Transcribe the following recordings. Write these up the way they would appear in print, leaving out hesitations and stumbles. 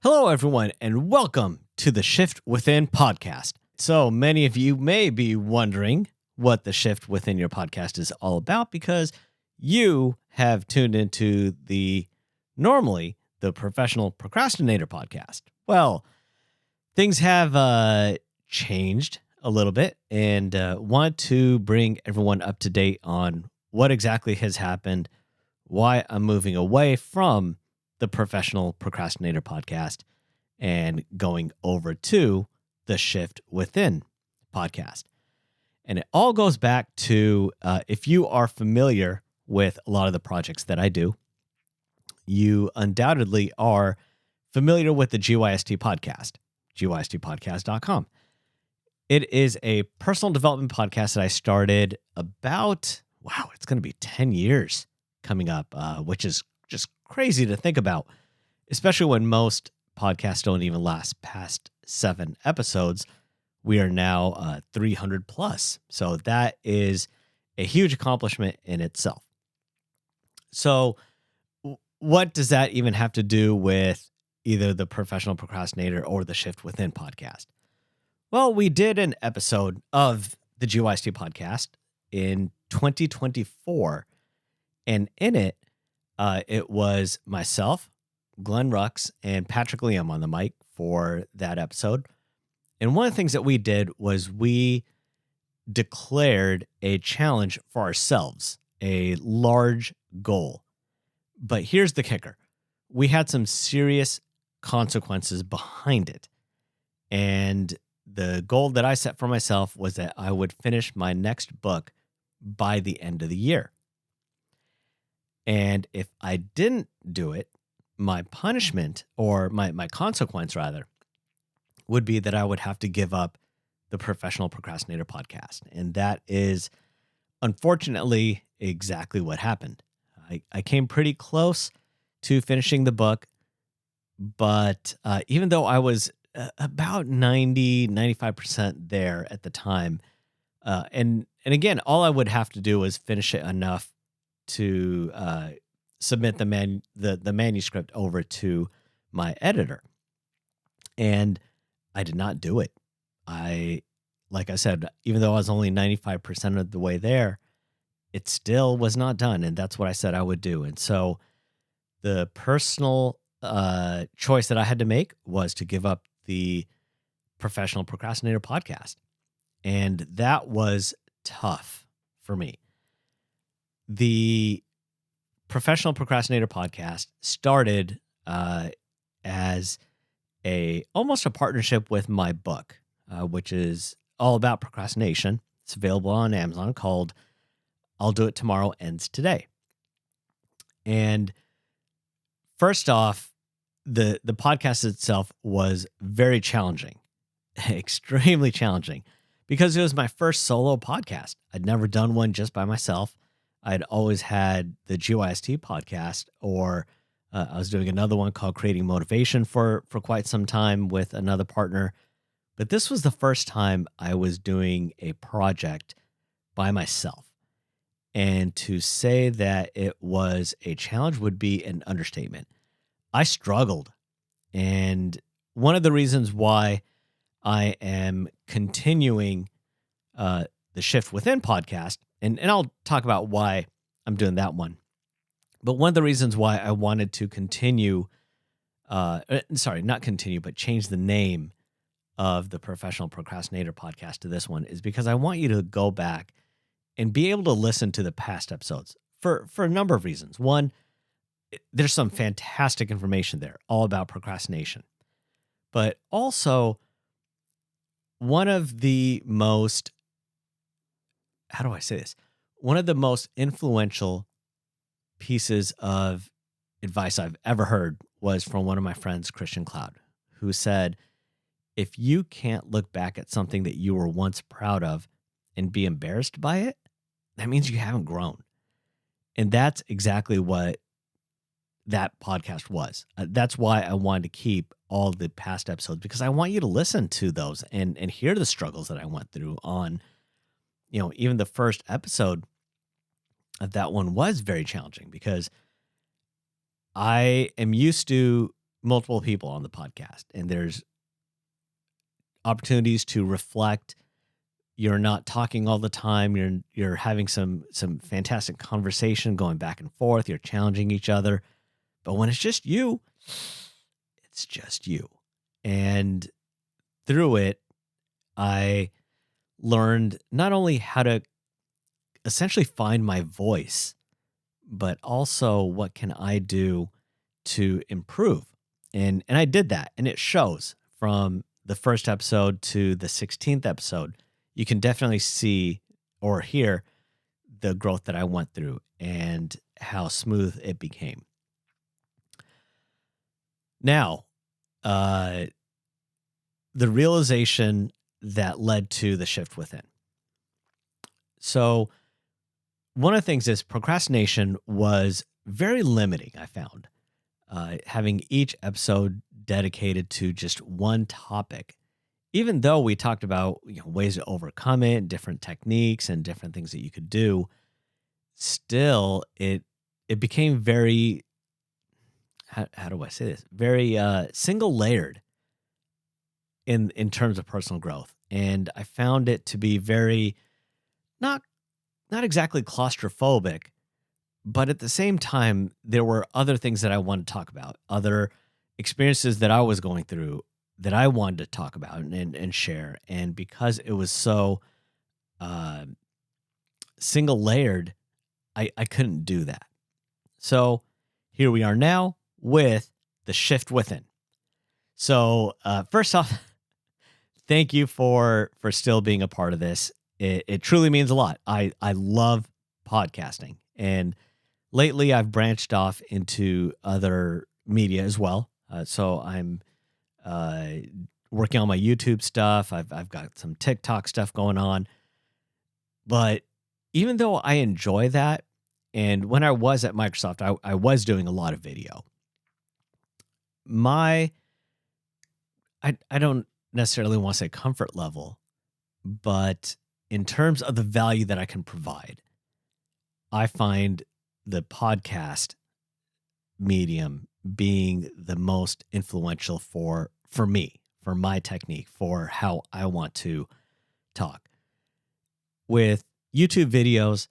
Hello, everyone, and welcome to the Shift Within podcast. So many of you may be wondering what the Shift Within your podcast is all about because you have tuned into normally the Professional Procrastinator podcast. Well, things have changed a little bit and want to bring everyone up to date on what exactly has happened, why I'm moving away from the Professional Procrastinator podcast and going over to the Shift Within podcast. And it all goes back to if you are familiar with a lot of the projects that I do, you undoubtedly are familiar with the GYST podcast, gystpodcast.com. It is a personal development podcast that I started it's going to be 10 years coming up, which is just crazy to think about, especially when most podcasts don't even last past 7 episodes. We are now 300 plus. So that is a huge accomplishment in itself. So what does that even have to do with either the Professional Procrastinator or the Shift Within podcast? Well, we did an episode of the GYST podcast in 2024. And in it, it was myself, Glenn Rux, and Patrick Liam on the mic for that episode. And one of the things that we did was we declared a challenge for ourselves, a large goal. But here's the kicker. We had some serious consequences behind it. And the goal that I set for myself was that I would finish my next book by the end of the year. And if I didn't do it, my punishment, or my consequence rather, would be that I would have to give up the Professional Procrastinator podcast. And that is unfortunately exactly what happened. I came pretty close to finishing the book, but even though I was about 95% there at the time, and again, all I would have to do was finish it enough to submit the manuscript over to my editor. And I did not do it. Like I said, even though I was only 95% of the way there, it still was not done. And that's what I said I would do. And so the personal choice that I had to make was to give up the Professional Procrastinator podcast. And that was tough for me. The Professional Procrastinator podcast started as almost a partnership with my book, which is all about procrastination. It's available on Amazon, called I'll Do It Tomorrow Ends Today. And first off, the podcast itself was very challenging, extremely challenging, because it was my first solo podcast. I'd never done one just by myself. I'd always had the GYST podcast, or I was doing another one called Creating Motivation for quite some time with another partner. But this was the first time I was doing a project by myself. And to say that it was a challenge would be an understatement. I struggled. And one of the reasons why I am continuing the Shift Within podcast, and I'll talk about why I'm doing that one. But one of the reasons why I wanted to continue, not continue, but change the name of the Professional Procrastinator podcast to this one is because I want you to go back and be able to listen to the past episodes for a number of reasons. One, there's some fantastic information there all about procrastination. But also, one of the most, one of the most influential pieces of advice I've ever heard was from one of my friends, Christian Cloud, who said, if you can't look back at something that you were once proud of and be embarrassed by it, that means you haven't grown. And that's exactly what that podcast was. That's why I wanted to keep all the past episodes, because I want you to listen to those and hear the struggles that I went through on, even the first episode of that one was very challenging because I am used to multiple people on the podcast, and there's opportunities to reflect. You're not talking all the time. You're having some fantastic conversation going back and forth. You're challenging each other. But when it's just you, it's just you. And through it, I learned not only how to essentially find my voice, but also what can I do to improve. And I did that, and it shows from the first episode to the 16th episode. You can definitely see or hear the growth that I went through and how smooth it became. Now, the realization that led to the shift within. So one of the things is procrastination was very limiting, I found. Having each episode dedicated to just one topic, even though we talked about ways to overcome it, different techniques and different things that you could do, still it became very, how do I say this? Very single layered in terms of personal growth. And I found it to be very not exactly claustrophobic, but at the same time, there were other things that I wanted to talk about, other experiences that I was going through that I wanted to talk about and share. And because it was so single layered, I couldn't do that. So here we are now with the shift within. So first off, thank you for still being a part of this. It truly means a lot. I love podcasting, and lately I've branched off into other media as well. So I'm working on my YouTube stuff. I've got some TikTok stuff going on. But even though I enjoy that, and when I was at Microsoft, I was doing a lot of video. I don't necessarily want to say comfort level, but in terms of the value that I can provide, I find the podcast medium being the most influential for me, for my technique, for how I want to talk. With YouTube videos,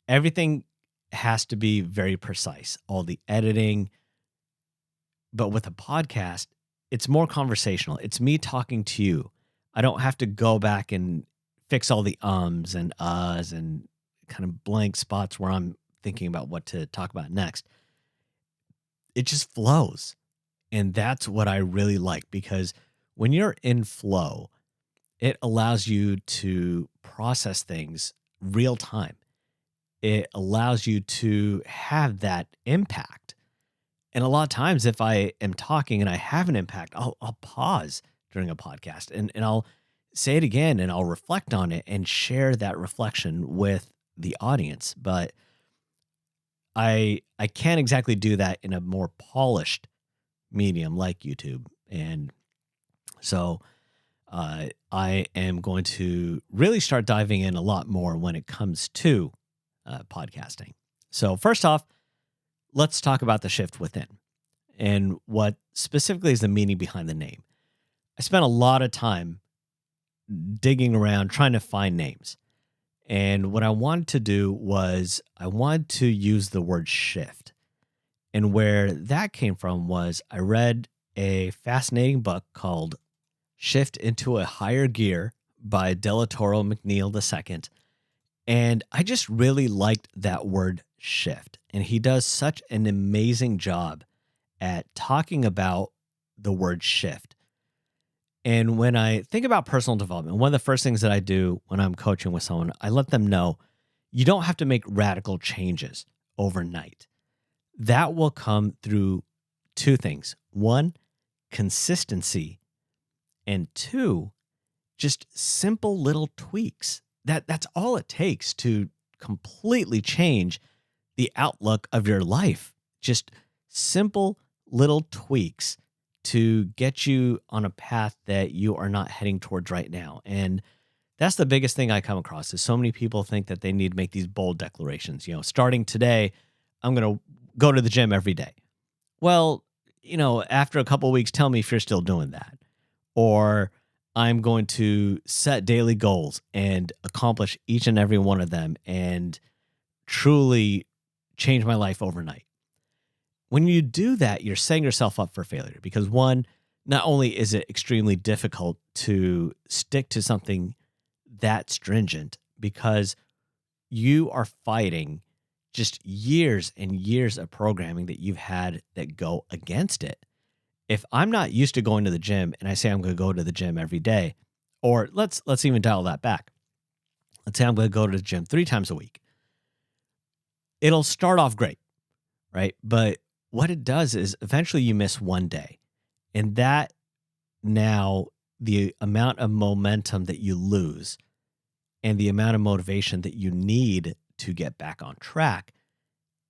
everything has to be very precise, all the editing. But with a podcast, it's more conversational. It's me talking to you. I don't have to go back and fix all the ums and uhs and kind of blank spots where I'm thinking about what to talk about next. It just flows. And that's what I really like, because when you're in flow, it allows you to process things real time. It allows you to have that impact. And a lot of times, if I am talking and I have an impact, I'll pause during a podcast and I'll say it again and I'll reflect on it and share that reflection with the audience. But I can't exactly do that in a more polished medium like YouTube. And so I am going to really start diving in a lot more when it comes to podcasting. So first off, let's talk about the shift within and what specifically is the meaning behind the name. I spent a lot of time digging around trying to find names. And what I wanted to do was I wanted to use the word shift. And where that came from was I read a fascinating book called Shift into a Higher Gear by Delatoro McNeil II. And I just really liked that word shift. And he does such an amazing job at talking about the word shift. And when I think about personal development, one of the first things that I do when I'm coaching with someone, I let them know you don't have to make radical changes overnight. That will come through two things. One, consistency. And two, just simple little tweaks. That's all it takes to completely change the outlook of your life. Just simple little tweaks to get you on a path that you are not heading towards right now. And that's the biggest thing I come across is so many people think that they need to make these bold declarations. Starting today, I'm going to go to the gym every day. Well, after a couple of weeks, tell me if you're still doing that. Or I'm going to set daily goals and accomplish each and every one of them and truly change my life overnight. When you do that, you're setting yourself up for failure because one, not only is it extremely difficult to stick to something that stringent because you are fighting just years and years of programming that you've had that go against it. If I'm not used to going to the gym and I say I'm going to go to the gym every day, or let's even dial that back. Let's say I'm going to go to the gym 3 times a week. It'll start off great, right? But what it does is eventually you miss one day. And that now the amount of momentum that you lose and the amount of motivation that you need to get back on track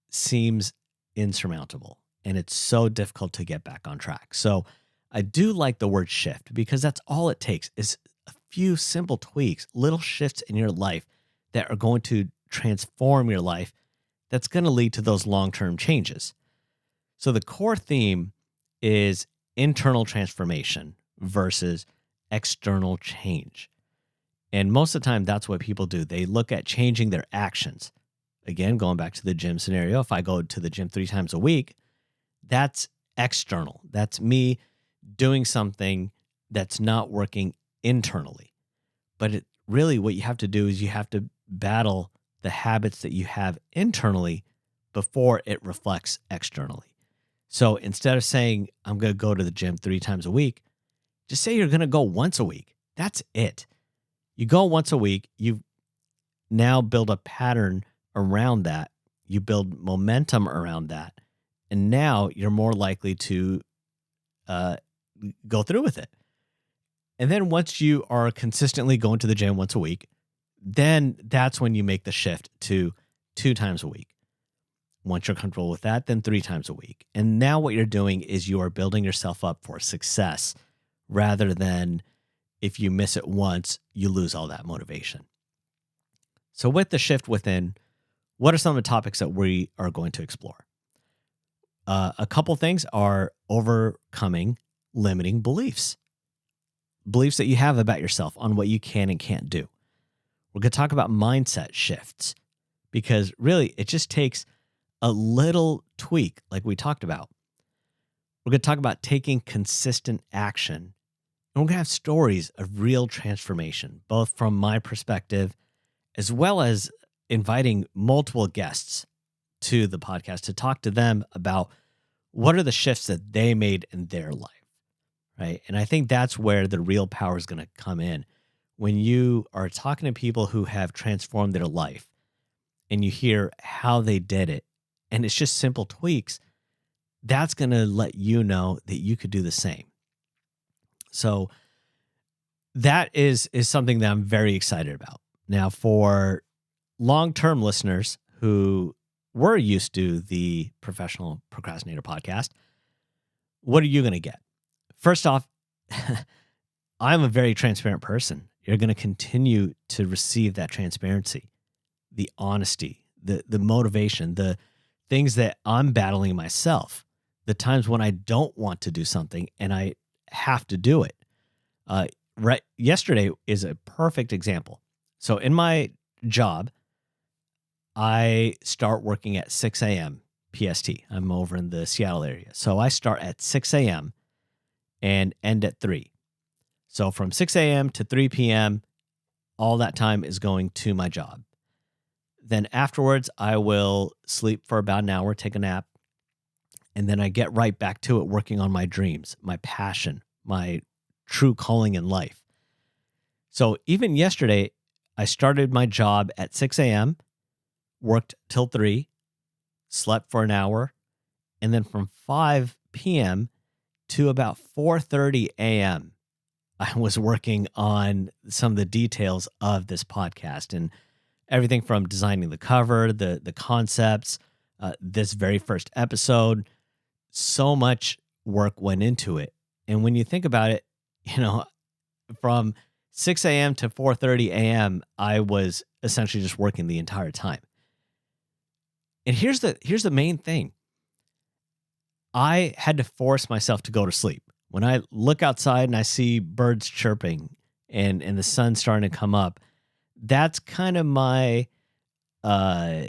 seems insurmountable. And it's so difficult to get back on track. So I do like the word shift because that's all it takes is a few simple tweaks, little shifts in your life that are going to transform your life. That's going to lead to those long-term changes. So the core theme is internal transformation versus external change. And most of the time, that's what people do. They look at changing their actions. Again, going back to the gym scenario, if I go to the gym 3 times a week, that's external. That's me doing something that's not working internally. But really what you have to do is you have to battle the habits that you have internally before it reflects externally. So instead of saying, I'm going to go to the gym 3 times a week, just say you're going to go once a week. That's it. You go once a week, you now build a pattern around that. You build momentum around that. And now you're more likely to go through with it. And then once you are consistently going to the gym once a week, then that's when you make the shift to 2 times a week. Once you're comfortable with that, then 3 times a week. And now what you're doing is you are building yourself up for success rather than if you miss it once, you lose all that motivation. So with the shift within, what are some of the topics that we are going to explore? A couple things are overcoming limiting beliefs that you have about yourself on what you can and can't do. We're going to talk about mindset shifts because really it just takes a little tweak like we talked about. We're going to talk about taking consistent action. And we're going to have stories of real transformation, both from my perspective as well as inviting multiple guests to the podcast to talk to them about what are the shifts that they made in their life, right? And I think that's where the real power is going to come in. When you are talking to people who have transformed their life and you hear how they did it, and it's just simple tweaks, that's going to let you know that you could do the same. So that is something that I'm very excited about. Now, for long-term listeners who were used to the Professional Procrastinator podcast, what are you going to get? First off, I'm a very transparent person. You're going to continue to receive that transparency, the honesty, the motivation, the things that I'm battling myself, the times when I don't want to do something and I have to do it. Right, yesterday is a perfect example. So in my job, I start working at 6 a.m. PST. I'm over in the Seattle area. So I start at 6 a.m. and end at 3. So from 6 a.m. to 3 p.m., all that time is going to my job. Then afterwards, I will sleep for about an hour, take a nap, and then I get right back to it working on my dreams, my passion, my true calling in life. So even yesterday, I started my job at 6 a.m., worked till 3, slept for an hour, and then from 5 p.m. to about 4:30 a.m., I was working on some of the details of this podcast and everything from designing the cover, the concepts, this very first episode. So much work went into it. And when you think about it, from 6 a.m. to 4:30 a.m., I was essentially just working the entire time. And here's the main thing. I had to force myself to go to sleep. When I look outside and I see birds chirping and the sun starting to come up, that's kind of my uh,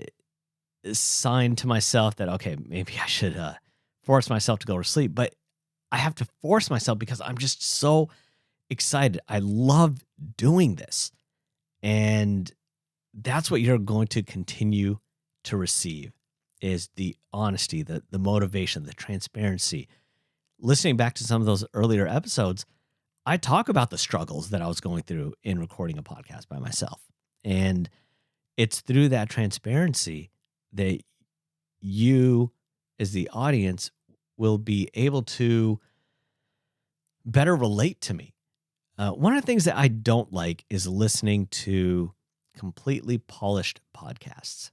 sign to myself that, okay, maybe I should force myself to go to sleep. But I have to force myself because I'm just so excited. I love doing this. And that's what you're going to continue to receive is the honesty, the motivation, the transparency. Listening back to some of those earlier episodes, I talk about the struggles that I was going through in recording a podcast by myself. And it's through that transparency that you, as the audience, will be able to better relate to me. One of the things that I don't like is listening to completely polished podcasts.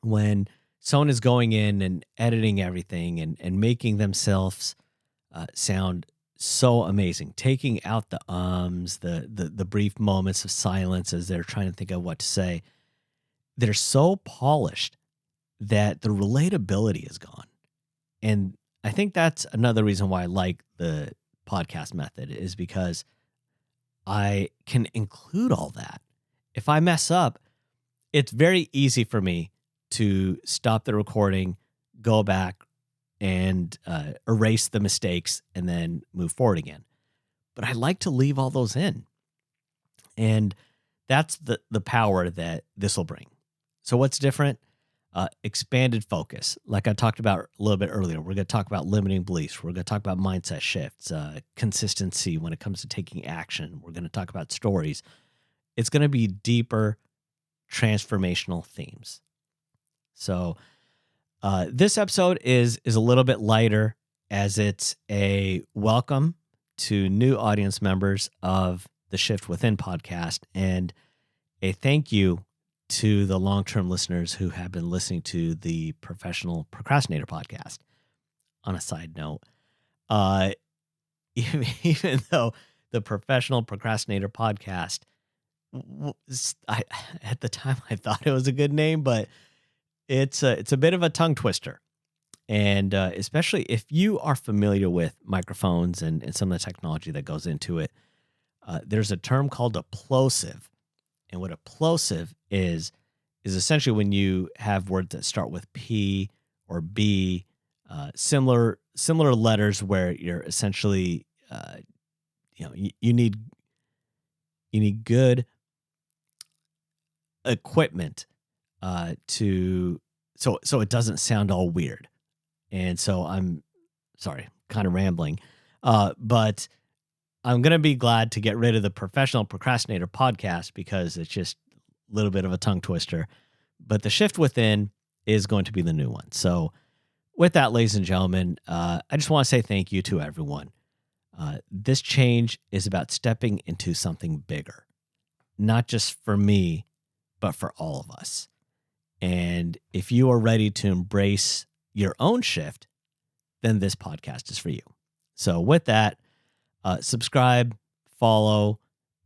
When someone is going in and editing everything and making themselves sound so amazing, taking out the the brief moments of silence as they're trying to think of what to say, they're so polished that the relatability is gone. And I think that's another reason why I like the podcast method is because I can include all that. If I mess up, it's very easy for me to stop the recording, go back and erase the mistakes and then move forward again. But I like to leave all those in. And that's the power that this will bring. So what's different? Expanded focus. Like I talked about a little bit earlier, we're going to talk about limiting beliefs. We're going to talk about mindset shifts, consistency when it comes to taking action. We're going to talk about stories. It's going to be deeper, transformational themes. So this episode is a little bit lighter as it's a welcome to new audience members of the Shift Within podcast and a thank you to the long-term listeners who have been listening to the Professional Procrastinator podcast. On a side note, even though the Professional Procrastinator podcast, at the time I thought it was a good name, but it's a bit of a tongue twister. And especially if you are familiar with microphones and some of the technology that goes into it, there's a term called a plosive. And what a plosive is essentially when you have words that start with P or B, similar letters where you're essentially, you need good equipment to so it doesn't sound all weird. And so I'm sorry, kind of rambling, but I'm going to be glad to get rid of the Professional Procrastinator podcast because it's just a little bit of a tongue twister. But the Shift Within is going to be the new one. So with that, ladies and gentlemen, I just want to say thank you to everyone. This change is about stepping into something bigger, not just for me, but for all of us. And if you are ready to embrace your own shift, then this podcast is for you. So with that, subscribe, follow.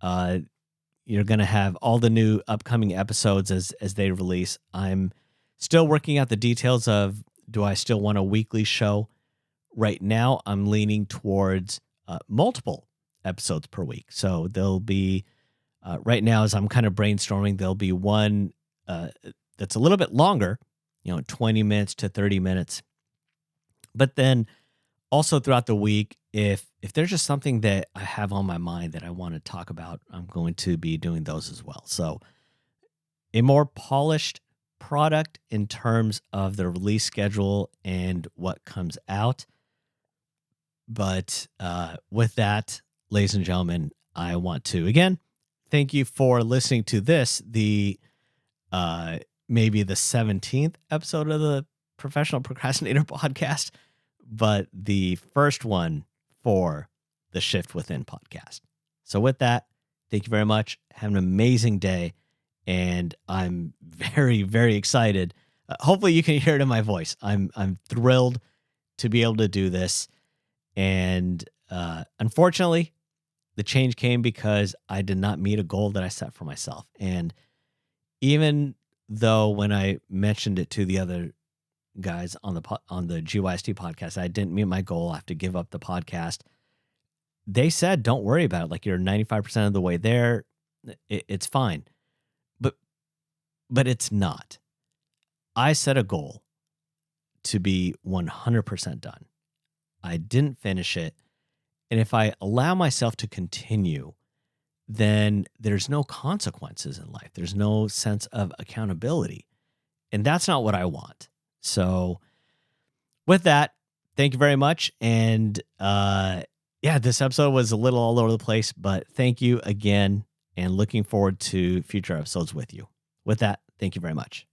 You're going to have all the new upcoming episodes as they release. I'm still working out the details of, do I still want a weekly show? Right now, I'm leaning towards multiple episodes per week. So there'll be, right now as I'm kind of brainstorming, there'll be one that's a little bit longer, 20 minutes to 30 minutes. But then also throughout the week, if there's just something that I have on my mind that I want to talk about, I'm going to be doing those as well. So a more polished product in terms of the release schedule and what comes out. But with that, ladies and gentlemen, I want to, again, thank you for listening to this, the maybe the 17th episode of the Professional Procrastinator podcast, but the first one for the Shift Within podcast. So with that, thank you very much. Have an amazing day. And I'm very, very excited. Hopefully you can hear it in my voice. I'm thrilled to be able to do this. And unfortunately, the change came because I did not meet a goal that I set for myself. And even though when I mentioned it to the other guys on the GYST podcast, I didn't meet my goal. I have to give up the podcast. They said, don't worry about it. Like, you're 95% of the way there. It's fine. But it's not. I set a goal to be 100% done. I didn't finish it. And if I allow myself to continue, then there's no consequences in life. There's no sense of accountability. And that's not what I want. So with that, thank you very much. And yeah, this episode was a little all over the place, but thank you again, and looking forward to future episodes with you. With that, thank you very much.